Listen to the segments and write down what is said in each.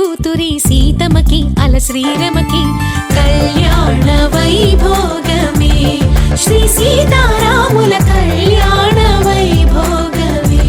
కూతురి సీతమ్మకి అల శ్రీరమకి కళ్యాణ వైభోగమే శ్రీ సీతారాముల కళ్యాణ వైభోగమే.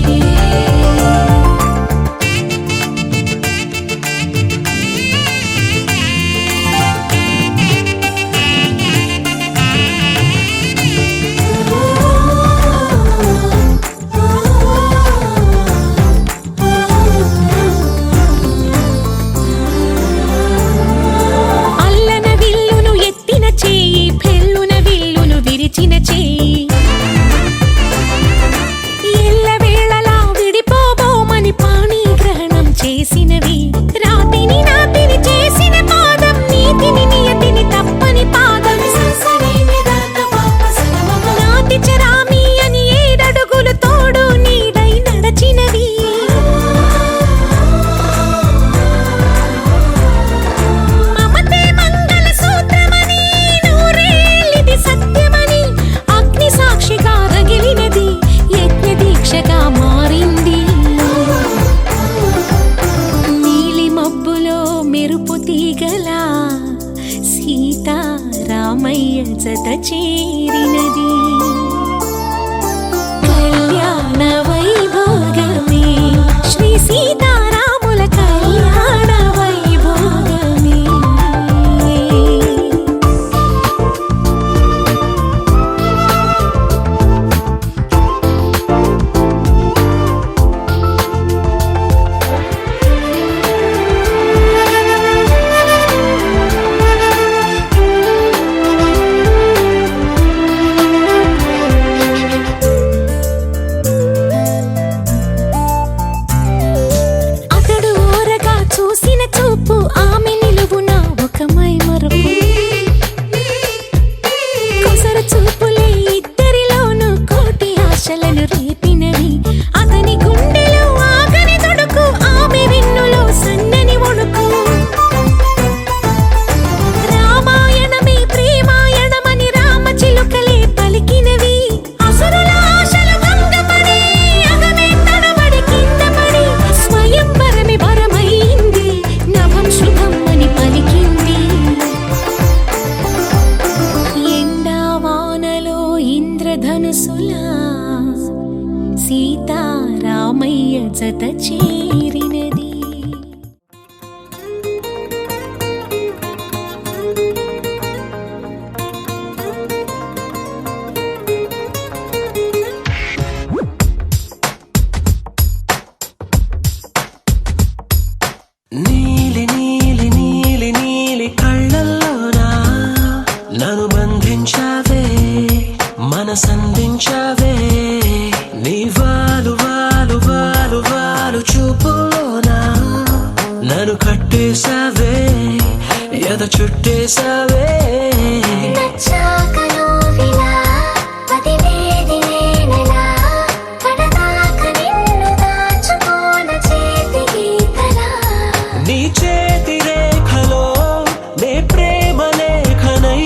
సీతారామయ్య జత చేరినది కళ్యాణ వైభోగమే శ్రీ సీతారాముల కళ్యాణ వైభోగమే. సీతారామయ్య జత చేరినది నీలి నీలి నీలి నీలి కళ్ళల్లోనా నన్ను బంధించావే మనసందించావే నీ వాలు వాలు వాలు వాలు చూపులోనా నన్ను కట్టేశావే ఎద చుట్టేశావే. నీ చేతి రేఖలో నే ప్రేమ లేఖనై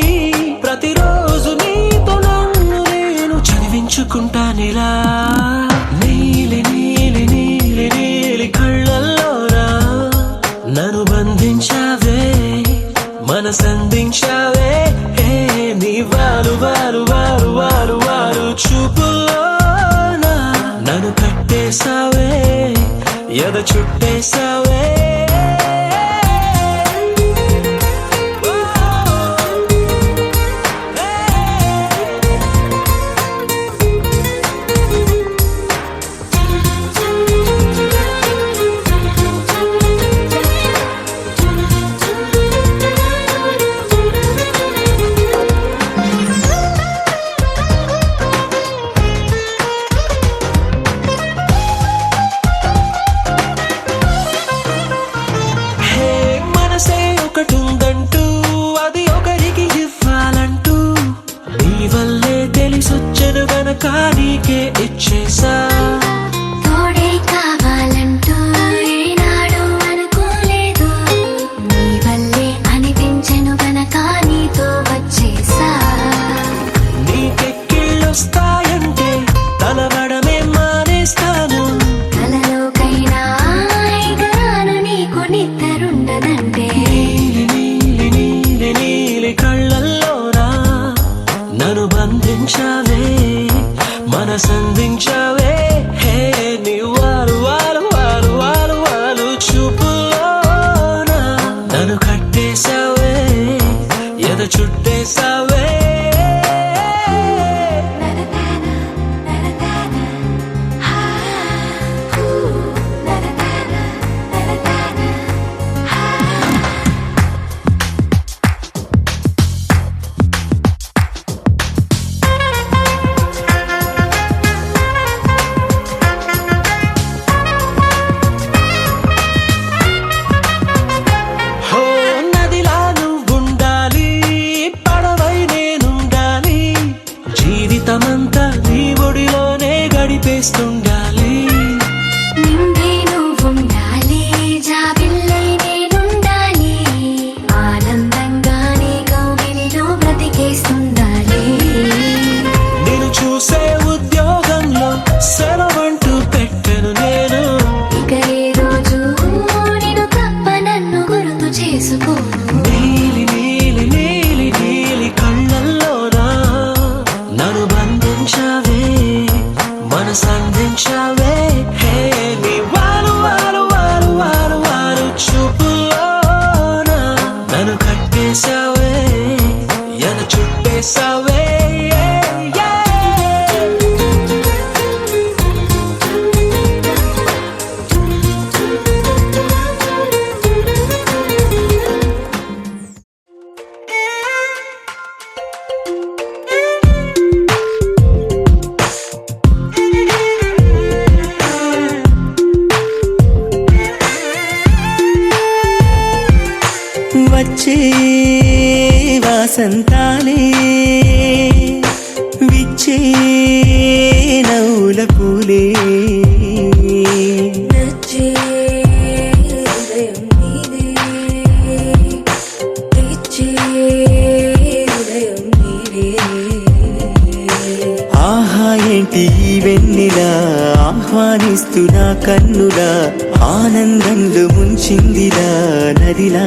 ప్రతిరోజు నీతో నన్ను నేను చదివించుకుంటానిలా. నీలి నీలి నీలి నీలి కళ్ళల్లోనా నన్ను బంధించావే మనసందించావే నీ వాలు వాలు వాలు వాలు వాలు చూపులోనా నన్ను కట్టేశావే ఎద చుట్టేశావే. ఒకటుందంటూ అది ఒకరికి ఇవ్వాలంటూ నీ వల్లే తెలిసొచ్చను గనక నీకే ఇచ్చేసా. తోడే కావాలంటూ ఏనాడు అనుకోలేదు నీ వల్లే అనిపించెను గనక నీతో వచ్చేసా. నీకెక్కిళ్ళొస్తాయంటే తలవడమే మానేస్తాను కలలోకైనా ఎగరాను నీకు నిద్రుండ నన్ను బంధించావే మనసందించావే హే నీ వాలు వాలు వాలు వాలు వాలు చూపులోన నన్ను కట్టేశావే ఎద చుట్టేశావే హో నదిలా నువ్వుండాలి పడవై నేనుండాలి జీవితమంతా నీ ఒడిలోనే గడిపేస్తుండాలి నిండే నువ్వుండాలి జాబిల్లై నేనుండాలి ఆనందంగా నీ కౌగిలిలో బ్రతికేస్తుండాలి నేను చూసే ఉద్యోగంలో సెలవంటూ పెట్టెను నేను ఇక ఏ రోజు నిన్ను తప్ప నన్ను గుర్తు చేసుకోను నీలి నీలి నీలి నీలి కళ్ళల్లోనా నన్ను బంధించావే మనసందించావే హే నీ వాలు వాలు వాలు వాలు వాలు చూపులోన నన్ను కట్టేశావే ఎన చుట్టేశావే వచ్చే వాసంతాలే విచ్చే నవ్వుల పూలే నచ్చే హృదయం నీదే తెచ్చే హృదయం నీదే ఆహా ఏంటి ఈ వెన్నెలా ఆహ్వానిస్తున్నా కన్నులా ఆనందంలో ముంచిందిలా నదిలా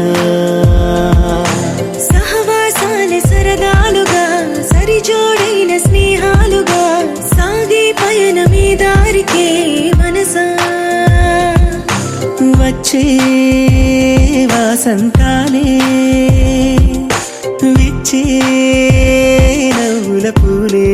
సహవాసాలే సరదాలుగా సరిజోడైన స్నేహాలుగా సాగే పయనమే దారికే మనసా వచ్చే వాసంతాలే విచ్చే నవ్వుల పూలే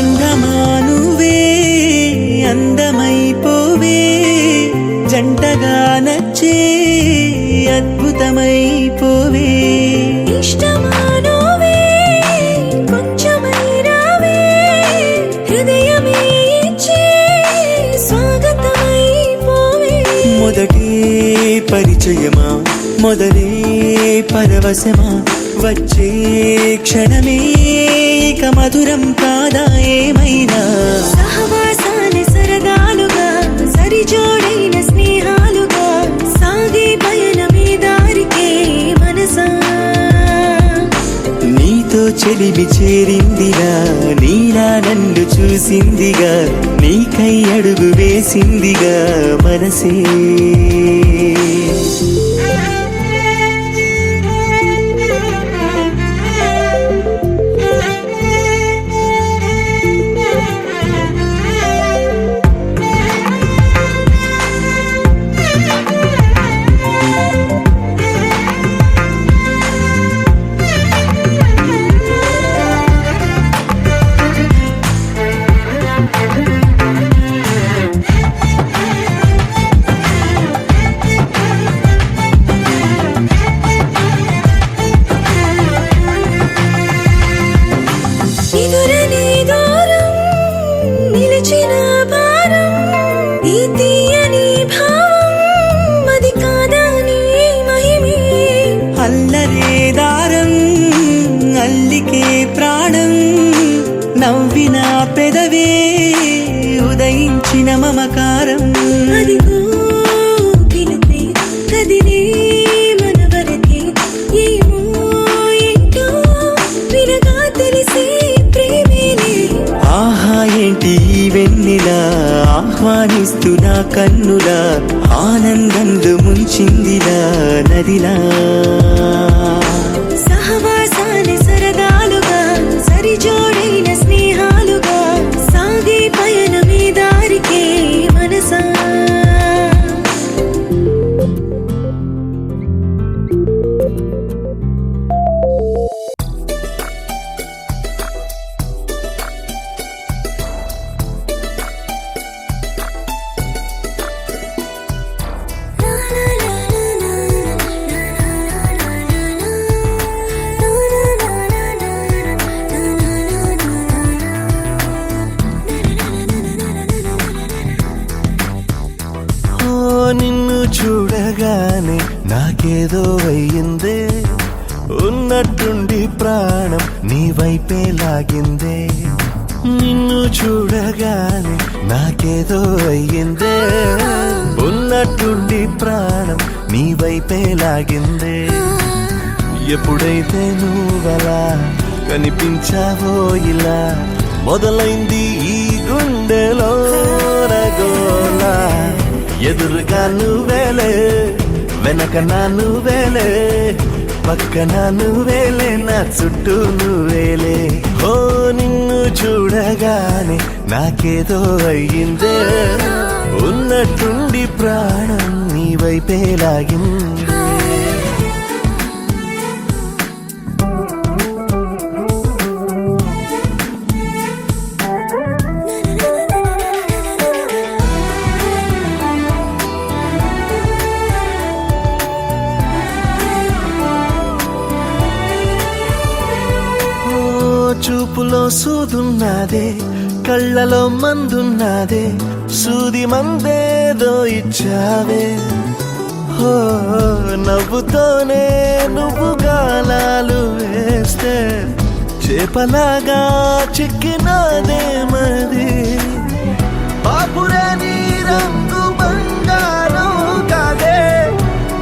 బంధమానువే అందమైపోవే జంటగా నచ్చే అద్భుతమైపోవే ఇష్టమానోవే కొంచెమైనావే హృదయమే ఇచ్చే స్వాగతమైపోవే మొదటే పరిచయమా మొదలే పరవశమా వచ్చే క్షణమే ఇక మధురం కాదా ఏమైనా సహవాసాలే సరదాలుగా సరిజోడైన స్నేహాలుగా సాగే పయనమే దారికే మనసా నీతో చెలిమి చేరిందిగా నీలా నన్ను చూసిందిగా నీకై అడుగు వేసిందిగా మనసే కన్నులా ఆనందంలో ముంచిందిలా నదిలా సహవాసాలే సరదాలుగా సరిజోడైన స్నేహాలుగా సాగే పయనమే దారికే మనసా నిన్ను చూడగానే నాకేదో అయ్యిందే ఉన్నట్టుండి ప్రాణం నీ వైపే లాగిందే నిన్ను చూడగానే నాకేదో అయ్యిందే ఉన్నట్టుండి ప్రాణం నీ వైపే లాగిందే ఎప్పుడైతే నువ్వలా కనిపించావో ఇలా మొదలైంది ఈ గుండెలో రగోలా ఎదురుగా నువ్వేలే వెనక నా నువ్వేలే పక్కన నువ్వేలే నా చుట్టూ నువ్వేలే ఓ నిన్ను చూడగానే నాకేదో అయ్యిందే ఉన్నట్టుండి ప్రాణం నీ వైపే లాగిందే చూపులో సూదున్నదే కళ్ళలో మందున్నదే సూది మందేదో ఇచ్చావే ఓ నవ్వుతోనే నువ్వు గాలాలు వేస్తే చేపలాగా చిక్కినాదే మది బాపురే నీ రంగు బంగారం కాదే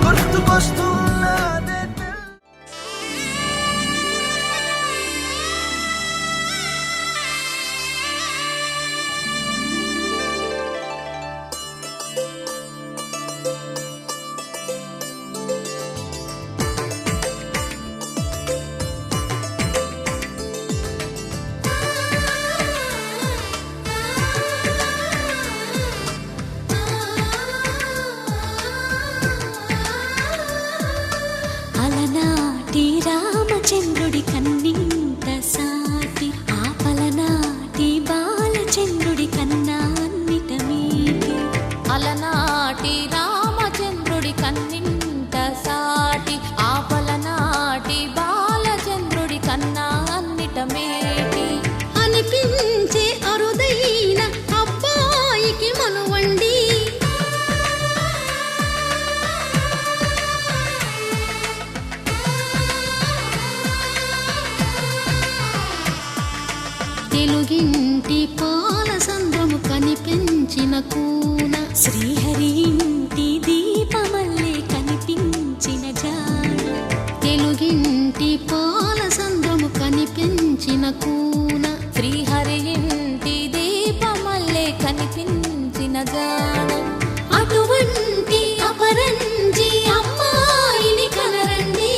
గుర్తుకొస్తున్నదే అలనాటి రామచంద్రుడి కన్నింత సాటి ఆపలనాటి బాలచంద్రుడి కన్నా అన్నిట మీటి అలనాటి రామచంద్రుడి కన్నింత సాటి ఆపలనాటి బాలచంద్రుడి కన్నా అన్నిట మేటి అనిపించే అరుదైన అబ్బాయికి మనువండి తెలుగింటి పాల సంద్రము కనిపించిన కూన శ్రీహరి ఇంటి దీపమల్లే కనిపించిన జాడ తెలుగింటి పాల సంద్రము కనిపించిన కూన శ్రీహరి ఇంటి దీపమల్లే కనిపించిన జాడ అటువంటి అపరంజి అమ్మాయిని కనరండి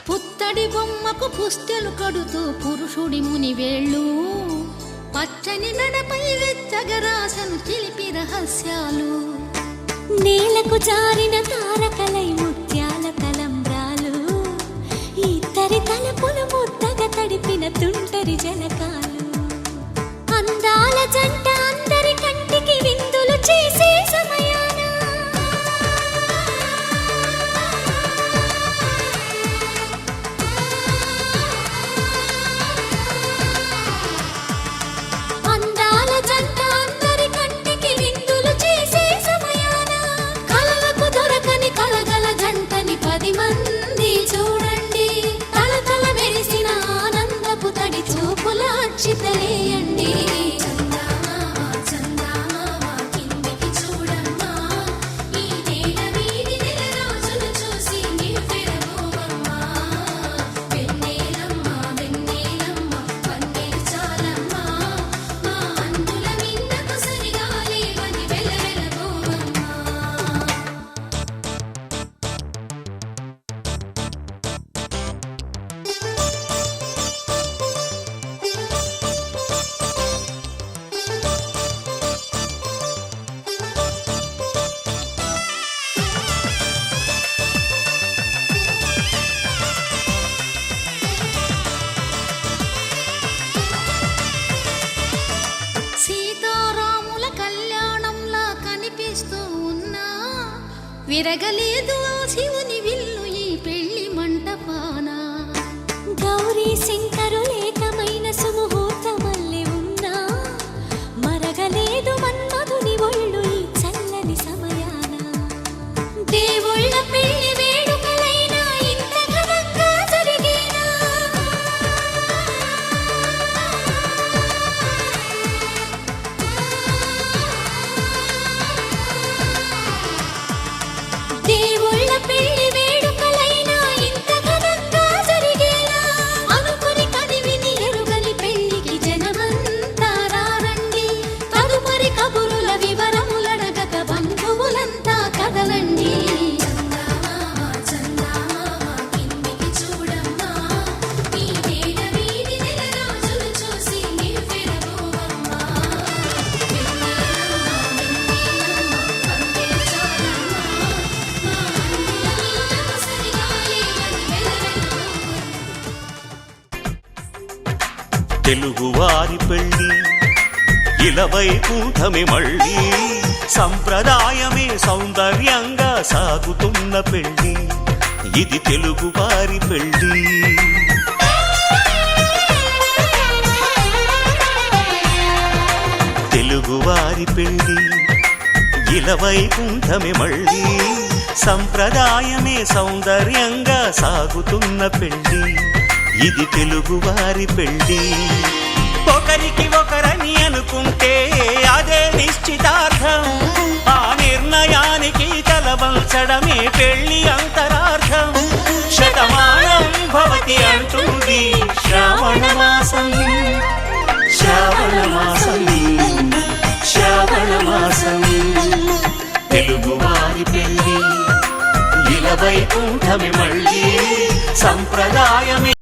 పుత్తడి బొమ్మకు పుస్తెలు కడుతూ పురుషుడి ముని వేళ్ళు పచ్చని మెడపై వెచ్చగరాసను చిలిపి రహస్యాలు నేలకు జారిన తారకలై ముత్యాల తలంబ్రాలు ఇద్దరి తలపులు ముద్దగా తడిపిన తుంటరి జలకాలు అందాల జంట అందరి కంటికి విందులు చేసే సమయాన అందాల జంట అందరి కంటికి విందులు చేసే సమయాన కలలకు దొరకని కలగల జంటని 10 మంది చూడండి తలతల మెరిసిన ఆనందపు తడి చూపుల అచ్చితలేయండి సీతారాముల కళ్యాణంలా కనిపిస్తూ ఉన్నా విరగలేదు ఆ శివుని విల్లు ఈ పెళ్లి మంటపాన గౌరీ శంకరులేకమైన సుముహూర్తమల్లె ఉన్నా మరగలేదు మన్మధుని ఒళ్ళు ఈ చల్లని సమయాన దేవుళ్ళ పెళ్లి వేడుకలైనా ఇంత ఘనంగా జరిగేనా దేవుళ్ళ పెళ్లి వేడుకలైనా ఇంత ఘనంగా జరిగేలా అనుకుని కదివిని ఎరుగని పెళ్లికి జనమంతా రారండి తదుపరి కబురుల వివరములడగక బంధువులంతా కదలండి తెలుగువారి పెళ్ళి ఇలవైకుంఠమి మళ్ళీ సంప్రదాయమే సౌందర్యంగా సాగుతున్న పెళ్ళి ఇది తెలుగువారి పెళ్ళి తెలుగువారి పెళ్ళి ఇలవైకుంఠమి మళ్ళీ సంప్రదాయమే సౌందర్యంగా సాగుతున్న పెళ్ళి ఇది తెలుగువారి పెళ్ళి ఒకరికి ఒకరని అనుకుంటే అదే నిశ్చితార్థం ఆ నిర్ణయానికి తలవంచడమే పెళ్ళి అంతరార్థం శతమానం భవతి అంటుంది శ్రావణ మాసం శ్రావణ మాసం శ్రావణ మాసం తెలుగువారి పెళ్ళి ఇలవైకుంఠమి మళ్ళీ సంప్రదాయమే